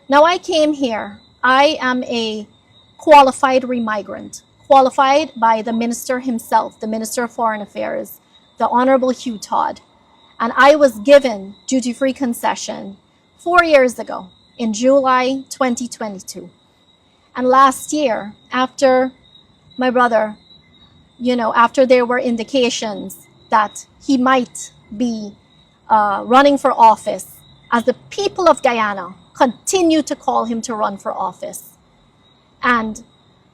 Now I came here. I am a qualified remigrant, qualified by the minister himself, the Minister of Foreign Affairs, the Honorable Hugh Todd. And I was given duty-free concession 4 years ago in July 2022. And last year, after my brother, after there were indications that he might be running for office, as the people of Guyana continue to call him to run for office. And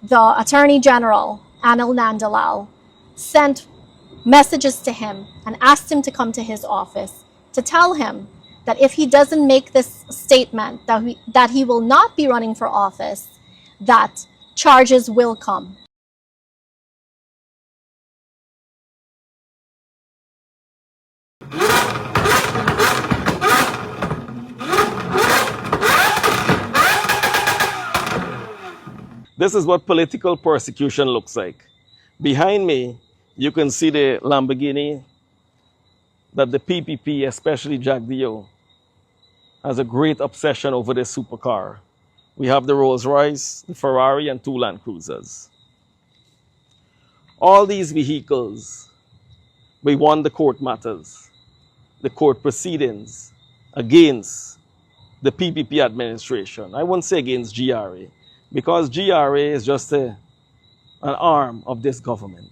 the Attorney General, Anil Nandalal, sent messages to him and asked him to come to his office to tell him that if he doesn't make this statement that he will not be running for office, that charges will come. This is what political persecution looks like. Behind me, you can see the Lamborghini that the PPP, especially Jack Dio, has a great obsession over this supercar. We have the Rolls Royce, the Ferrari, and 2 Land Cruisers. All these vehicles, we won the court matters, the court proceedings against the PPP administration. I won't say against GRA, because GRA is just an arm of this government,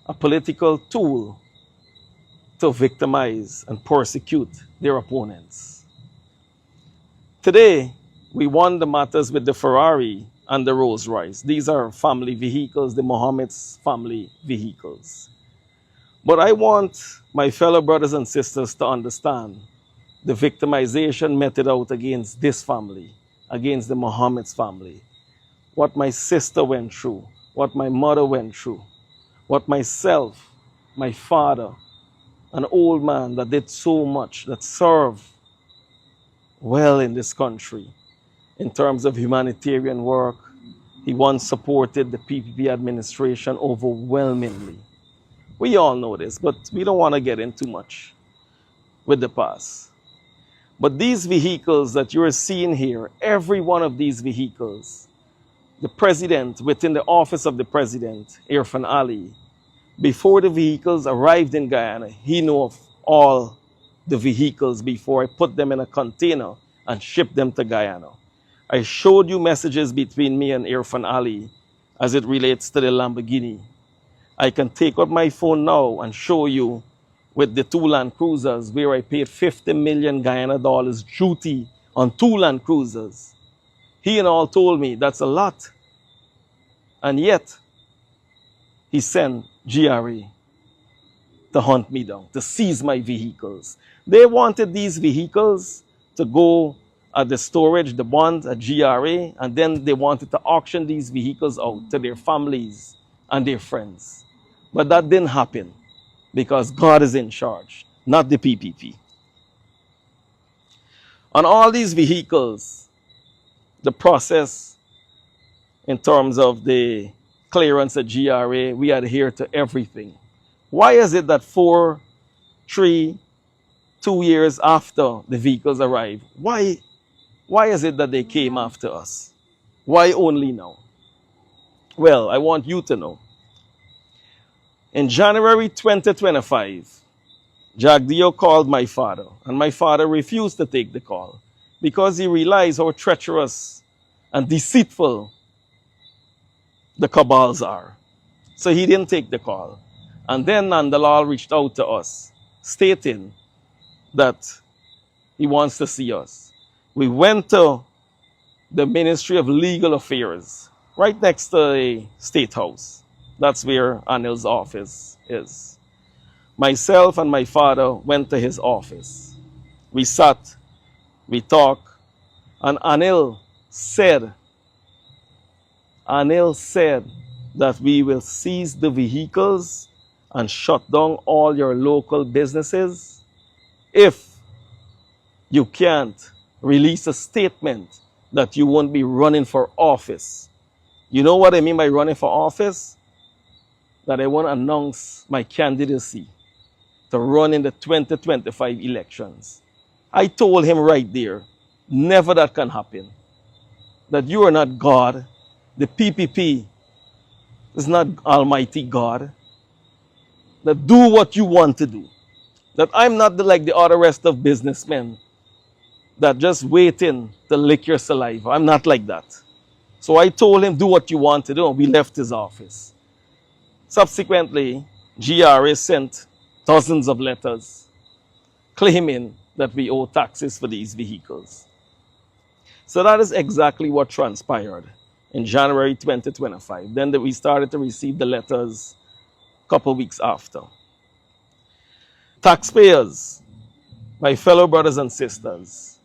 a political tool to victimize and persecute their opponents. Today, we won the matters with the Ferrari and the Rolls Royce. These are family vehicles, the Mohammed's family vehicles. But I want my fellow brothers and sisters to understand the victimization meted out against this family, against the Mohammed's family. What my sister went through, what my mother went through, what myself, my father, an old man that did so much, that served well in this country in terms of humanitarian work. He once supported the PPP administration overwhelmingly. We all know this, but we don't want to get in too much with the past. But these vehicles that you're seeing here, every one of these vehicles, the president, within the office of the president, Irfan Ali, before the vehicles arrived in Guyana, he knew of all the vehicles before I put them in a container and shipped them to Guyana. I showed you messages between me and Irfan Ali as it relates to the Lamborghini. I can take out my phone now and show you with the 2 Land Cruisers where I paid 50 million Guyana dollars duty on 2 Land Cruisers. He and all told me that's a lot. And yet, he sent GRA to hunt me down, to seize my vehicles. They wanted these vehicles to go at the storage, the bond at GRA, and then they wanted to auction these vehicles out to their families and their friends. But that didn't happen because God is in charge, not the PPP. On all these vehicles, the process in terms of the clearance at GRA, we adhere to everything. Why is it that 4, 3, 2 years after the vehicles arrived, why is it that they came after us? Why only now? Well, I want you to know. In January 2025, Jack Dio called my father, and my father refused to take the call because he realized how treacherous and deceitful the cabals are. So he didn't take the call. And then Nandalal reached out to us, stating that he wants to see us. We went to the Ministry of Legal Affairs, right next to the State House. That's where Anil's office is. Myself and my father went to his office. We sat, we talked, and Anil said that we will seize the vehicles and shut down all your local businesses if you can't release a statement that you won't be running for office. You know what I mean by running for office? That I won't announce my candidacy to run in the 2025 elections. I told him right there, Never that can happen. That you are not God. The PPP is not Almighty God. That do what you want to do. That I'm not like the other rest of businessmen that just waiting to lick your saliva. I'm not like that. So I told him, do what you want to do, and we left his office. Subsequently, GRA sent dozens of letters claiming that we owe taxes for these vehicles. So that is exactly what transpired in January 2025. Then we started to receive the letters a couple weeks after. Taxpayers, my fellow brothers and sisters,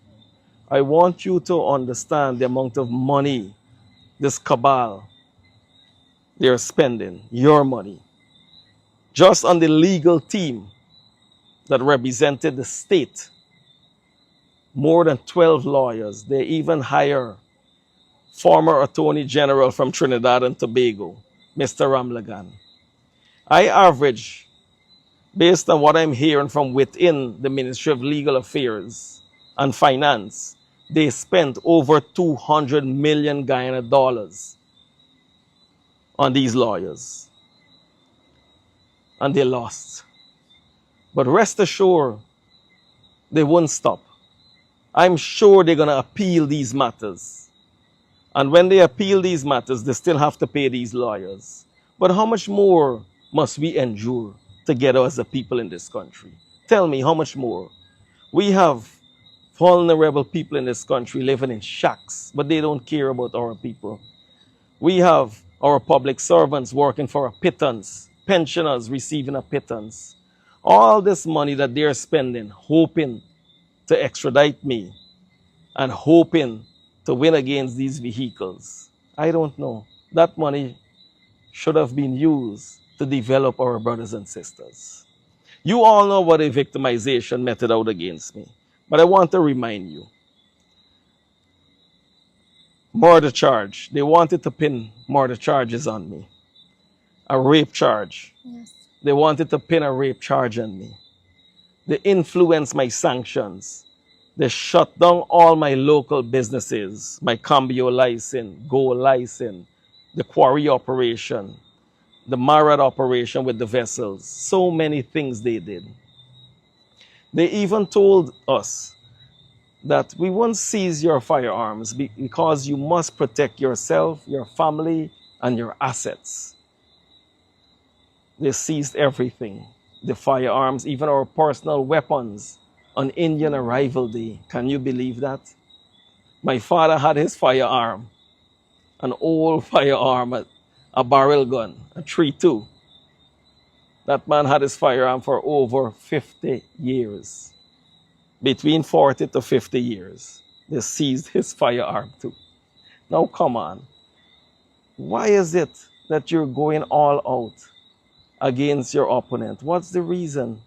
I want you to understand the amount of money this cabal, they're spending, your money. Just on the legal team that represented the state, more than 12 lawyers. They even hire former Attorney General from Trinidad and Tobago, Mr. Ramlagan. I average, based on what I'm hearing from within the Ministry of Legal Affairs and Finance, they spent over 200 million Guyana dollars on these lawyers. And they lost. But rest assured, they won't stop. I'm sure they're going to appeal these matters. And when they appeal these matters, they still have to pay these lawyers. But how much more must we endure together as a people in this country? Tell me, how much more? We have vulnerable people in this country living in shacks, but they don't care about our people. We have our public servants working for a pittance, pensioners receiving a pittance. All this money that they're spending, hoping to extradite me and hoping to win against these vehicles. I don't know. That money should have been used to develop our brothers and sisters. You all know what a victimization meted out against me, but I want to remind you. Murder charge. They wanted to pin murder charges on me. A rape charge. Yes. They wanted to pin a rape charge on me. They influenced my sanctions. They shut down all my local businesses, my Cambio license, Go license, the quarry operation, the Marad operation with the vessels. So many things they did. They even told us that we won't seize your firearms because you must protect yourself, your family, and your assets. They seized everything, the firearms, even our personal weapons on Indian Arrival Day. Can you believe that? My father had his firearm, an old firearm, a barrel gun, a 3.2. That man had his firearm for over 50 years. Between 40 to 50 years. They seized his firearm too. Now come on. Why is it that you're going all out against your opponent? What's the reason?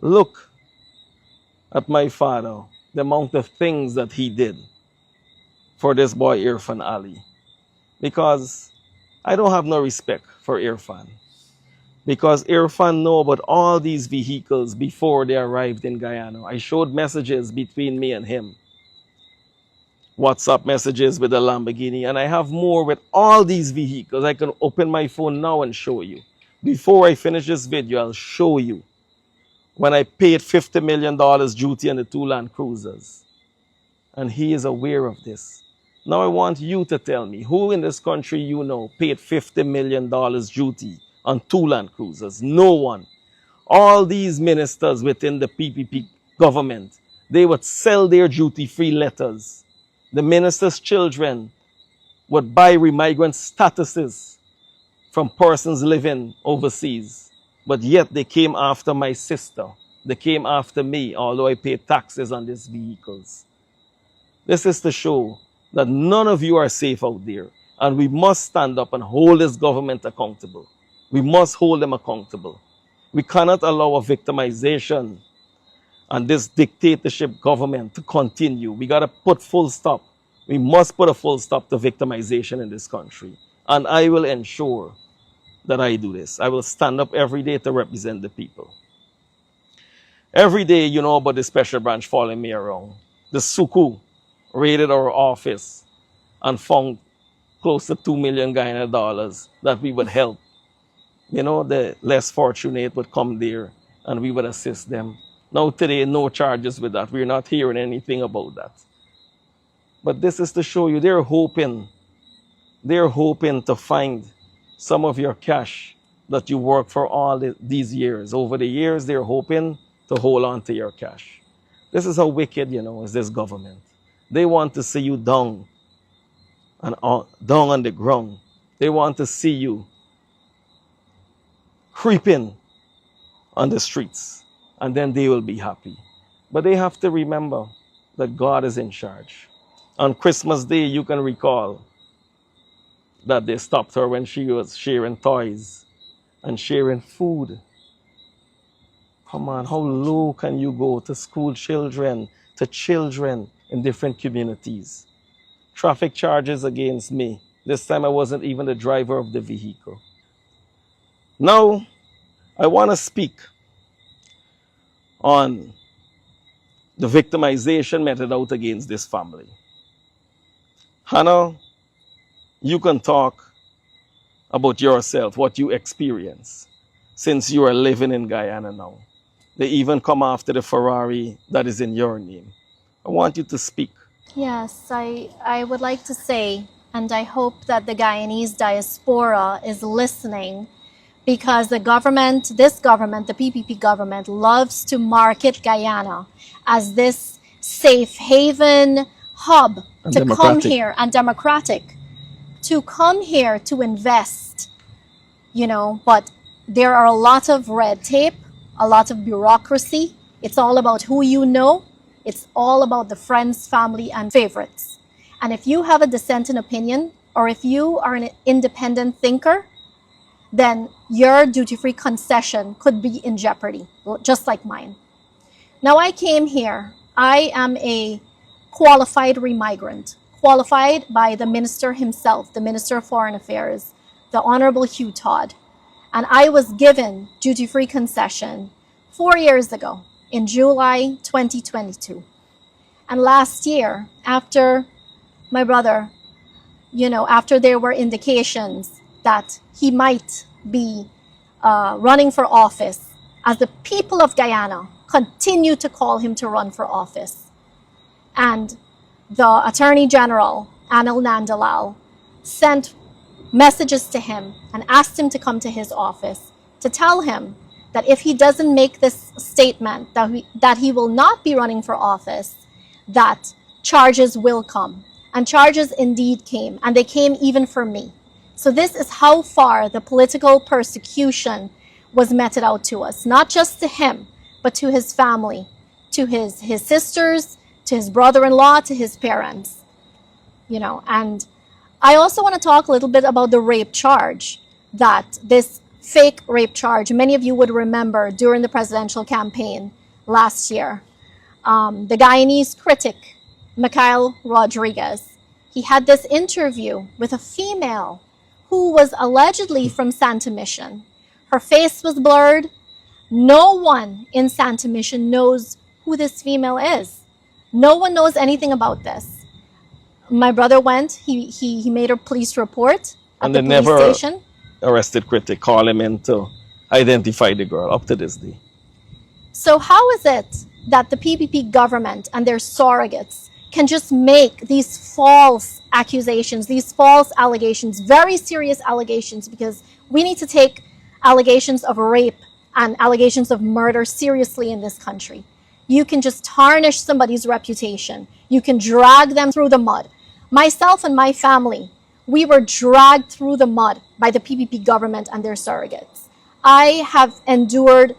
Look at my father, the amount of things that he did for this boy Irfan Ali. Because I don't have no respect for Irfan. Because Irfan know about all these vehicles before they arrived in Guyana. I showed messages between me and him. WhatsApp messages with the Lamborghini, and I have more with all these vehicles. I can open my phone now and show you. Before I finish this video, I'll show you when I paid $50 million duty on the 2 Land Cruisers. And he is aware of this. Now I want you to tell me, who in this country you know paid $50 million duty on 2 Land Cruisers? No one. All these ministers within the PPP government, they would sell their duty-free letters. The ministers' children would buy remigrant statuses from persons living overseas. But yet they came after my sister. They came after me, although I paid taxes on these vehicles. This is to show that none of you are safe out there. And we must stand up and hold this government accountable. We must hold them accountable. We cannot allow a victimization and this dictatorship government to continue. We got to put full stop. We must put a full stop to victimization in this country. And I will ensure that I do this. I will stand up every day to represent the people. Every day you know about the special branch following me around. the Suku raided our office and found close to 2 million Guyana dollars that we would help. You know, the less fortunate would come there and we would assist them. Now today, no charges with that. We're not hearing anything about that. But this is to show you they're hoping to find some of your cash that you worked for all these years. Over the years, they're hoping to hold on to your cash. This is how wicked, is this government. They want to see you down on the ground. They want to see you creeping on the streets, and then they will be happy. But they have to remember that God is in charge. On Christmas Day, you can recall that they stopped her when she was sharing toys and sharing food. Come on, how low can you go to school children, to children in different communities? Traffic charges against me. This time I wasn't even the driver of the vehicle. Now, I want to speak on the victimization meted out against this family. Hannah, you can talk about yourself, what you experience since you are living in Guyana now. They even come after the Ferrari that is in your name. I want you to speak. Yes, I would like to say, and I hope that the Guyanese diaspora is listening, because this government, the PPP government, loves to market Guyana as this safe haven hub And to come democratic. here, and democratic, to come here to invest, but there are a lot of red tape, a lot of bureaucracy. It's all about who you know. It's all about the friends, family, and favorites. And if you have a dissenting opinion, or if you are an independent thinker, then your duty-free concession could be in jeopardy, just like mine. Now, I came here. I am a qualified remigrant, qualified by the minister himself, the Minister of Foreign Affairs, the Honorable Hugh Todd. And I was given duty-free concession 4 years ago in July 2022. And last year, after my brother, after there were indications that he might be running for office, as the people of Guyana continue to call him to run for office. And the Attorney General, Anil Nandalal, sent messages to him and asked him to come to his office to tell him that if he doesn't make this statement that he will not be running for office, that charges will come. And charges indeed came, and they came even for me. So this is how far the political persecution was meted out to us, not just to him, but to his family, to his sisters, to his brother-in-law, to his parents. And I also want to talk a little bit about the rape charge, that this fake rape charge, many of you would remember during the presidential campaign last year. The Guyanese critic, Mikhail Rodriguez, he had this interview with a female who was allegedly from Santa Mission. Her face was blurred. No one in Santa Mission knows who this female is. No one knows anything about this. My brother went, he made a police report at And the they police never station. arrested critic, call him in to identify the girl up to this day. So how is it that the PPP government and their surrogates can just make these false accusations, these false allegations, very serious allegations, because we need to take allegations of rape and allegations of murder seriously in this country. You can just tarnish somebody's reputation. You can drag them through the mud. Myself and my family, we were dragged through the mud by the PPP government and their surrogates. I have endured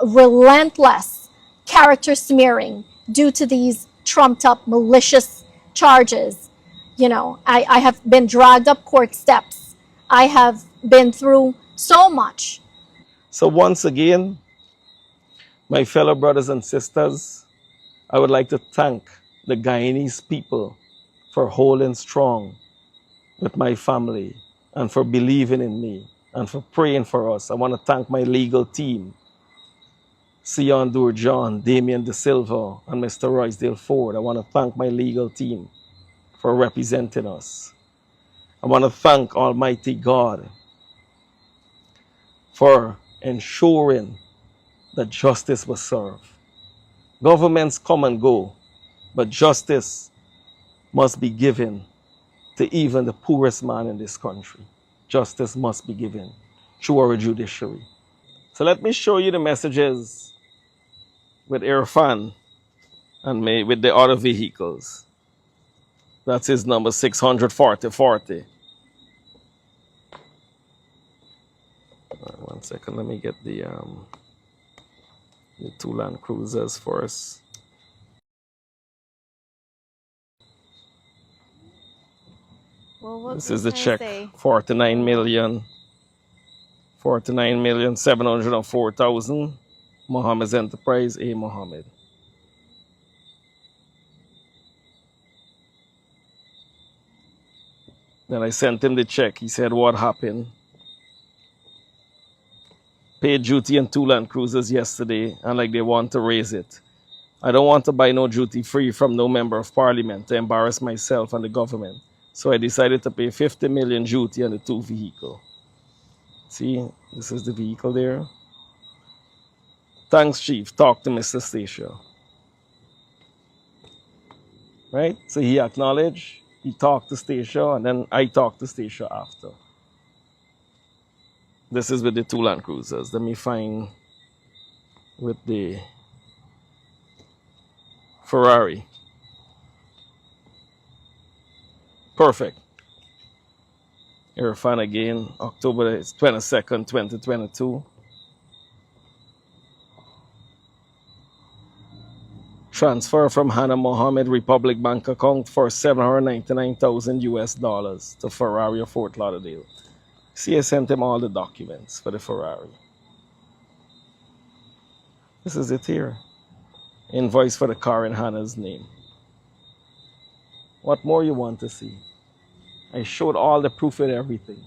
relentless character smearing due to these trumped up malicious charges. I have been dragged up court steps. I have been through so much. So once again, my fellow brothers and sisters, I would like to thank the Guyanese people for holding strong with my family and for believing in me and for praying for us. I want to thank my legal team, Sion Durjan, Damien De Silva, and Mr. Roysdale Ford. I want to thank my legal team for representing us. I want to thank Almighty God for ensuring that justice was served. Governments come and go, but justice must be given to even the poorest man in this country. Justice must be given through our judiciary. So let me show you the messages with Irfan and with the other vehicles. That's his number 64040. One second, let me get the two Land Cruisers first. Well, this is the check, 49,704,000. Mohammed's Enterprise, A. Mohammed. Then I sent him the check. He said, what happened? Paid duty on 2 Land Cruisers yesterday, and like they want to raise it. I don't want to buy no duty free from no member of parliament to embarrass myself and the government. So I decided to pay 50 million duty on the 2 vehicle. See, this is the vehicle there. Thanks, Chief. Talk to Mr. Stacia. Right? So he acknowledged, he talked to Stacia, and then I talked to Stacia after. This is with the 2 Land Cruisers. Let me find with the Ferrari. Perfect. Irfan again, October 22nd, 2022. Transfer from Hannah Mohammed Republic Bank account for $799,000 US to Ferrari of Fort Lauderdale. See, I sent him all the documents for the Ferrari. This is it here. Invoice for the car in Hannah's name. What more you want to see? I showed all the proof and everything.